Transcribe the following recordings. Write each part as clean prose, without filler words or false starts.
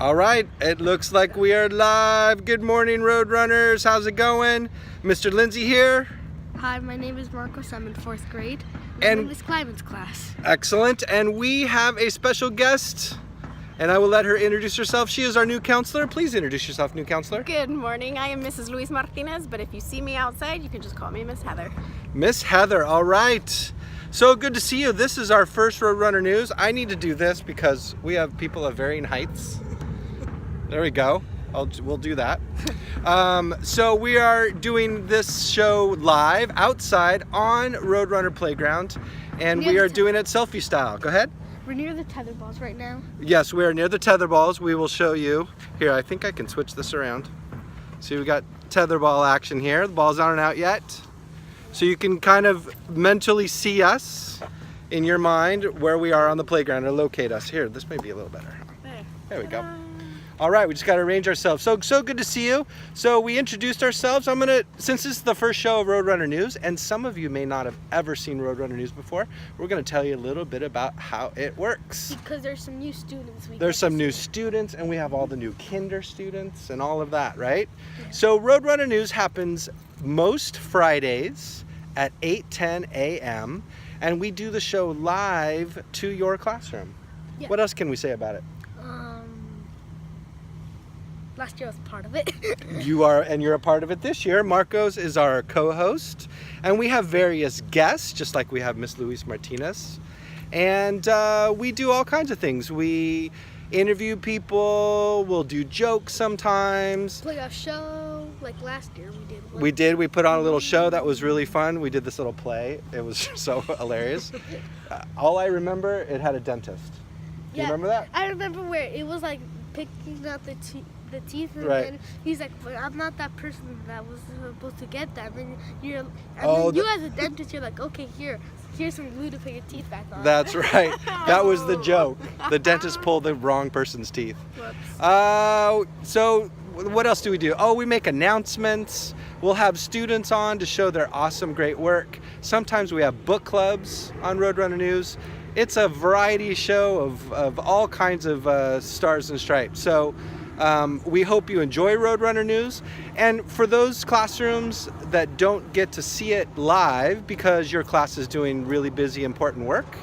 All right, it looks like we are live. Good morning, Roadrunners. How's it going? Mr. Lindsay here. Hi, my name is Marcos. I'm in 4th grade. And- I'm in this climate's class. Excellent. And we have a special guest, and I will let her introduce herself. She is our new counselor. Please introduce yourself, new counselor. Good morning. I am Mrs. Luis Martinez, but if you see me outside, you can just call me Miss Heather. Miss Heather, all right. So good to see you. This is our first Roadrunner News. I need to do this because we have people of varying heights. There we go. We'll do that. So we are doing this show live outside on Roadrunner Playground, and we are doing it selfie style. Go ahead. We're near the tether balls right now. Yes, we are near the tether balls. We will show you. Here, I think I can switch this around. See, we got tether ball action here. The balls aren't out yet. So you can kind of mentally see us in your mind where we are on the playground or locate us. Here, this may be a little better. There we go. All right, we just got to arrange ourselves. So good to see you. So we introduced ourselves. Since this is the first show of Roadrunner News, and some of you may not have ever seen Roadrunner News before, we're going to tell you a little bit about how it works. Because there's some new students. There's some new students, and we have all the new kinder students and all of that, right? Yeah. So Roadrunner News happens most Fridays at 8:10 a.m. and we do the show live to your classroom. Yeah. What else can we say about it? Last year I was part of it. You're a part of it this year. Marcos is our co-host, and we have various guests, just like we have Miss Luis Martinez, and we do all kinds of things. We interview people, we'll do jokes sometimes. Play a show, like last year we did. We put on a little show that was really fun. We did this little play. It was so hilarious. All I remember, it had a dentist. Do you remember that? I remember where it was like picking out the teeth, and then he's like, but I'm not that person that was supposed to get that. And then you as a dentist, you're like, okay, here's some glue to put your teeth back on. That's right. That was the joke. The dentist pulled the wrong person's teeth. So what else do we do? Oh, we make announcements. We'll have students on to show their awesome, great work. Sometimes we have book clubs on Roadrunner News. It's a variety show of all kinds of stars and stripes. So we hope you enjoy Roadrunner News. And for those classrooms that don't get to see it live because your class is doing really busy, important work,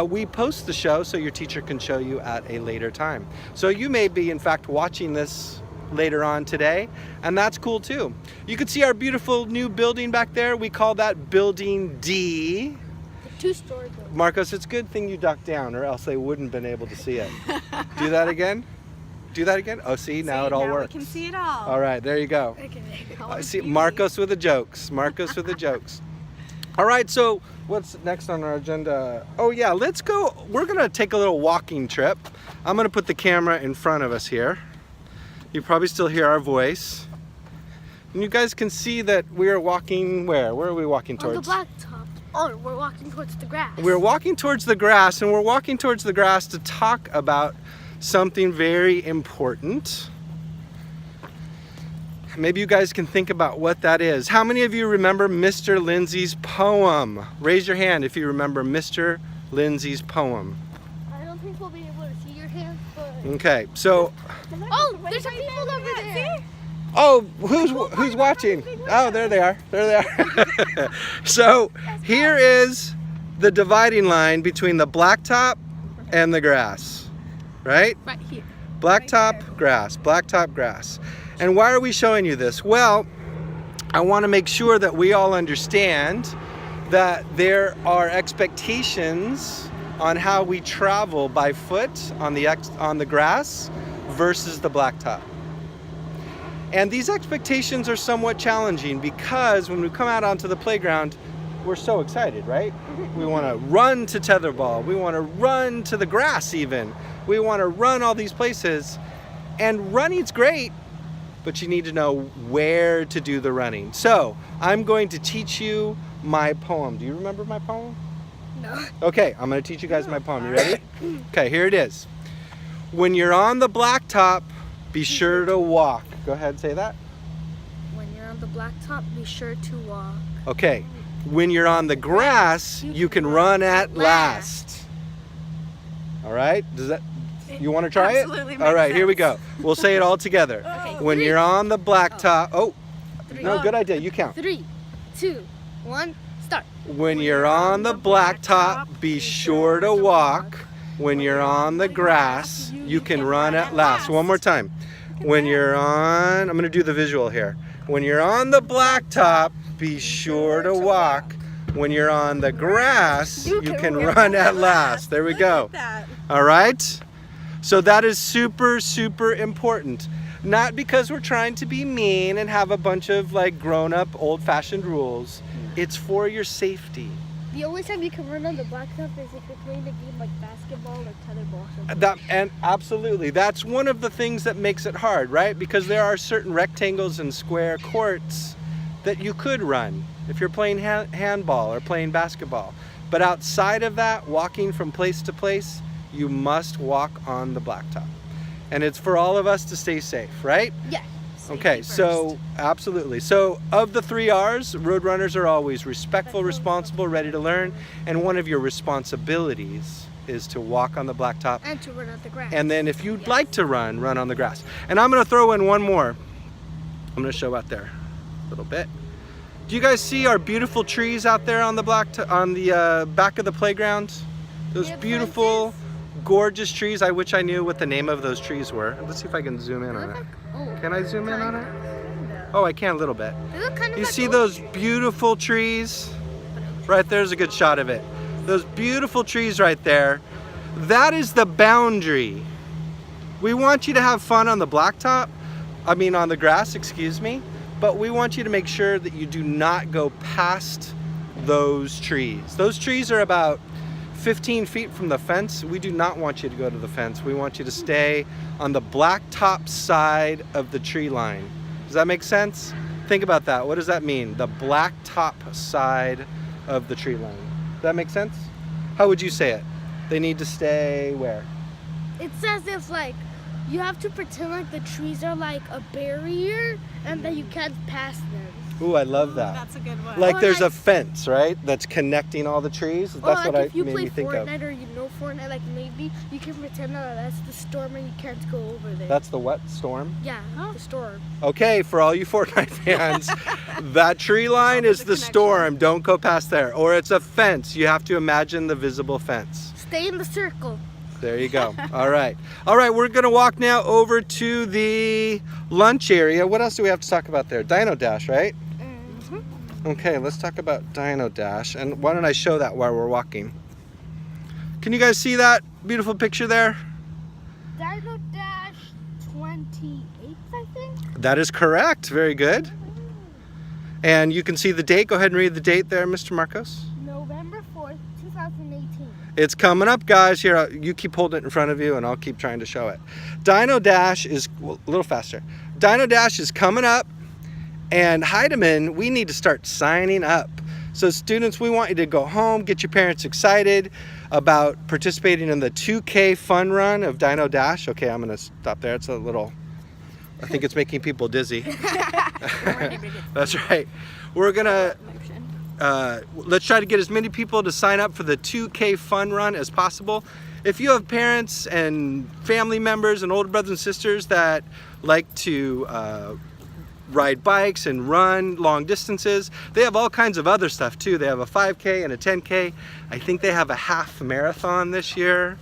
we post the show so your teacher can show you at a later time. So you may be, in fact, watching this later on today, and that's cool too. You can see our beautiful new building back there. We call that Building D. The 2-story building. Marcos, it's a good thing you ducked down, or else they wouldn't have been able to see it. Do that again. Do that again. Oh, see, now it all works. We can see it all. All right, there you go. Okay. See, Marcos with the jokes. Marcos with the jokes. All right, so what's next on our agenda? Oh yeah, let's go. We're gonna take a little walking trip. I'm gonna put the camera in front of us here. You probably still hear our voice. And you guys can see that we are walking where? Where are we walking towards? On the blacktop. Oh, we're walking towards the grass. We're walking towards the grass, and we're walking towards the grass to talk about something very important. Maybe you guys can think about what that is. How many of you remember Mr. Lindsay's poem? Raise your hand if you remember Mr. Lindsay's poem. I don't think we'll be able to see your hands, but... Okay, so... Oh, there's some people over there! Oh, who's watching? Oh, there they are. There they are. So here is the dividing line between the blacktop and the grass, right? Right here. Blacktop, grass, blacktop, grass. And why are we showing you this? Well, I want to make sure that we all understand that there are expectations on how we travel by foot on the grass versus the blacktop. And these expectations are somewhat challenging because when we come out onto the playground, we're so excited, right? We want to run to tetherball. We want to run to the grass even. We want to run all these places. And running's great, but you need to know where to do the running. So I'm going to teach you my poem. Do you remember my poem? No. Okay, I'm going to teach you guys my poem. You ready? Okay, here it is. When you're on the blacktop, be sure to walk. Go ahead, say that. When you're on the blacktop, be sure to walk. Okay. When you're on the grass, you can run at last. All right? Does You want to try it? Absolutely All right, makes here we sense. go. We'll say it all together. When you're on the blacktop. Oh, no, good idea. You count. 3, 2, 1, start. When you're on the blacktop, be sure to walk. When you're on the grass, you can run at last. One more time. When you're on, I'm going to do the visual here. When you're on the blacktop, be sure to walk. When you're on the grass, you can run at last. There we go. All right? So that is super, super important. Not because we're trying to be mean and have a bunch of like grown-up, old-fashioned rules. It's for your safety. The only time you can run on the blacktop is if you're playing a game like basketball or tetherball. Or something. And absolutely, that's one of the things that makes it hard, right? Because there are certain rectangles and square courts that you could run if you're playing handball or playing basketball. But outside of that, walking from place to place, you must walk on the blacktop. And it's for all of us to stay safe, right? Yeah. Okay, so absolutely. So of the 3 R's, road runners are always respectful, responsible, ready to learn, and one of your responsibilities is to walk on the blacktop. And to run on the grass. And then if you'd like to run on the grass. And I'm going to throw in one more. I'm going to show out there a little bit. Do you guys see our beautiful trees out there on the back of the playground? Those beautiful, gorgeous trees. I wish I knew what the name of those trees were. Let's see if I can zoom in on it. Can I zoom in on it? Oh, I can a little bit. You see those beautiful trees? Right there's a good shot of it. Those beautiful trees right there. That is the boundary. We want you to have fun on the blacktop. I mean on the grass, excuse me. But we want you to make sure that you do not go past those trees. Those trees are about 15 feet from the fence. We do not want you to go to the fence. We want you to stay on the blacktop side of the tree line. Does that make sense? Think about that. What does that mean? The blacktop side of the tree line. Does that make sense? How would you say it? They need to stay where? It's as if like you have to pretend like the trees are like a barrier and that you can't pass them. Ooh, I love that. That's a good one. Like Or there's like- a fence, right? That's connecting all the trees. Or That's like what if you made play me think of. Fortnite or you know Fortnite, like maybe you can pretend that that's the storm and you can't go over there. That's the what? Storm? Yeah, the storm. Okay, for all you Fortnite fans, that tree line is the storm. Don't go past there. Or it's a fence. You have to imagine the visible fence. Stay in the circle. There you go. All right. All right, we're going to walk now over to the lunch area. What else do we have to talk about there? Dino Dash, right? Okay, let's talk about Dino Dash. And why don't I show that while we're walking? Can you guys see that beautiful picture there? Dino Dash 28th, I think. That is correct. Very good. And you can see the date. Go ahead and read the date there, Mr. Marcos. November 4th, 2018. It's coming up, guys. Here, you keep holding it in front of you and I'll keep trying to show it. Dino Dash is, well, a little faster. Dino Dash is coming up, and Heidemann, we need to start signing up. So students, we want you to go home, get your parents excited about participating in the 2K fun run of Dino Dash. Okay, I'm gonna stop there. It's a little, I think it's making people dizzy. That's right. We're gonna, let's try to get as many people to sign up for the 2K fun run as possible. If you have parents and family members and older brothers and sisters that like to ride bikes and run long distances, they have all kinds of other stuff too. They have a 5K and a 10K. I think they have a half marathon this year.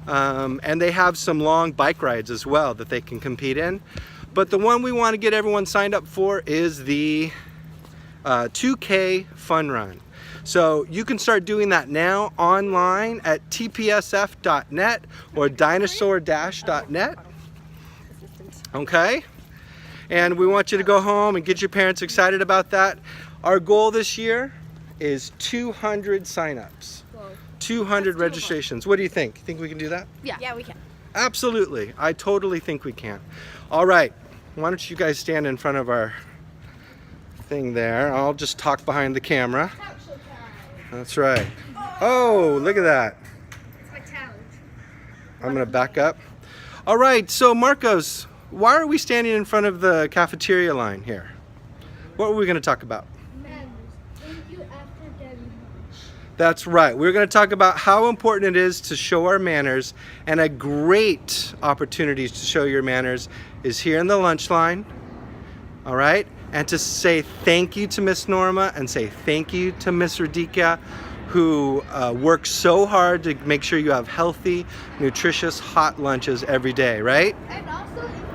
And they have some long bike rides as well that they can compete in. But the one we want to get everyone signed up for is the 2K fun run. So you can start doing that now online at tpsf.net or dinosaur-net. Okay? And we want you to go home and get your parents excited about that. Our goal this year is 200 signups. 200 registrations. What do you think? Think we can do that? Yeah, we can. Absolutely. I totally think we can. All right. Why don't you guys stand in front of our thing there. I'll just talk behind the camera. That's right. Oh, look at that. It's my talent. I'm going to back up. All right. So, Marcos, why are we standing in front of the cafeteria line here? What were we going to talk about? Manners. Thank you after getting. That's right. We're going to talk about how important it is to show our manners, and a great opportunity to show your manners is here in the lunch line. All right? And to say thank you to Miss Norma and say thank you to Miss Radhika, who work so hard to make sure you have healthy, nutritious, hot lunches every day, right? And also, if you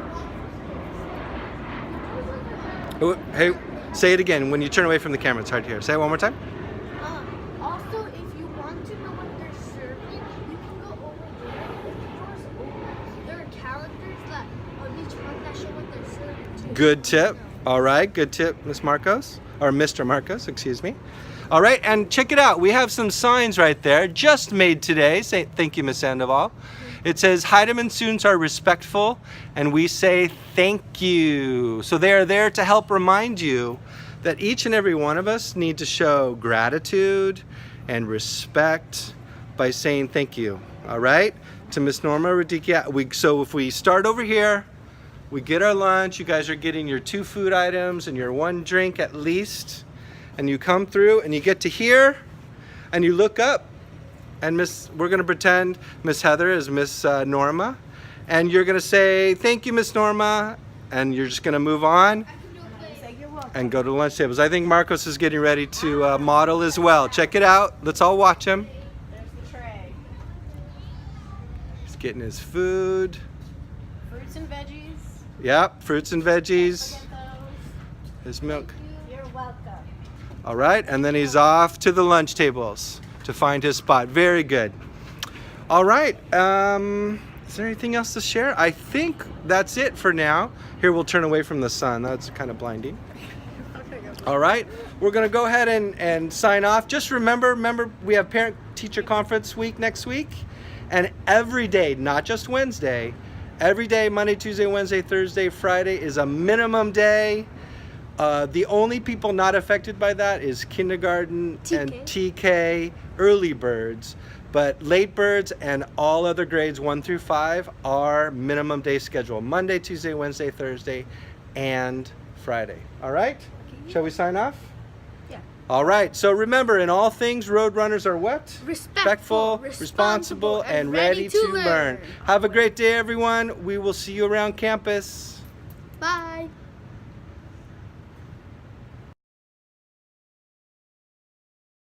want... Oh, hey, say it again. When you turn away from the camera, it's hard to hear. Say it one more time. Also, if you want to know what they're serving, you can go over there. If the door's open, there are calendars that on each month that show what they're serving too. Good tip. All right, good tip, Miss Marcos, or Mr. Marcos, excuse me. All right, and check it out. We have some signs right there, just made today. Say thank you, Miss Sandoval. It says Heidemann students are respectful, and we say thank you. So they are there to help remind you that each and every one of us need to show gratitude and respect by saying thank you. All right, to Miss Norma Radhika. So if we start over here, we get our lunch. You guys are getting your 2 food items and your 1 drink at least. And you come through and you get to here and you look up, and we're going to pretend Miss Heather is Miss Norma, and you're going to say thank you, Miss Norma, and you're just going to move on and go to the lunch tables. I think Marcos is getting ready to model as well. Check it out. Let's all watch him. There's the tray. He's getting his food. Fruits and veggies. Yep, fruits and veggies. Forget those. His milk. You're welcome. All right, and then he's off to the lunch tables to find his spot. Very good. All right, is there anything else to share? I think that's it for now. Here, we'll turn away from the sun. That's kind of blinding. All right, we're gonna go ahead and sign off. Just remember, we have Parent-Teacher Conference week next week, and every day, not just Wednesday, every day, Monday, Tuesday, Wednesday, Thursday, Friday is a minimum day. The only people not affected by that is kindergarten and TK early birds, but late birds and all other grades 1 through 5 are minimum day schedule: Monday, Tuesday, Wednesday, Thursday, and Friday. All right? Shall we sign off? Yeah. All right. So remember, in all things, road runners are what? Respectful, responsible, and ready to learn. Have a great day, everyone. We will see you around campus. Bye.